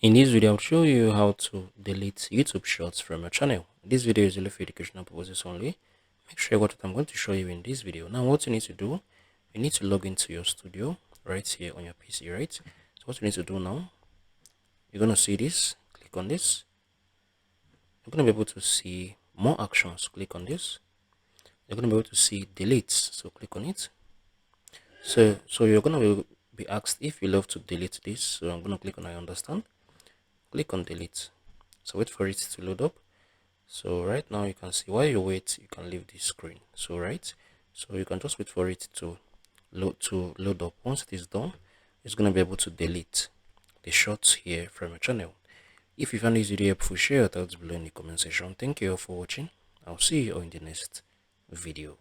In this video, I'll show you how to delete YouTube Shorts from your channel. This video is only for educational purposes only. Make sure what I'm going to show you in this video. Now, what you need to do, you need to log into your studio right here on your PC, right? So what you need to do now, you're going to see this, click on this. You're going to be able to see more actions, click on this. You're going to be able to see delete, so click on it. So you're going to be asked if you love to delete this. So I'm going to click on I understand. Click on delete. So wait for it to load up. So right now you can see while you wait, you can leave this screen. So you can just wait for it to load up. Once it is done, it's going to be able to delete the shorts here from your channel. If you found this video helpful, share your thoughts below in the comment section. Thank you all for watching. I'll see you all in the next video.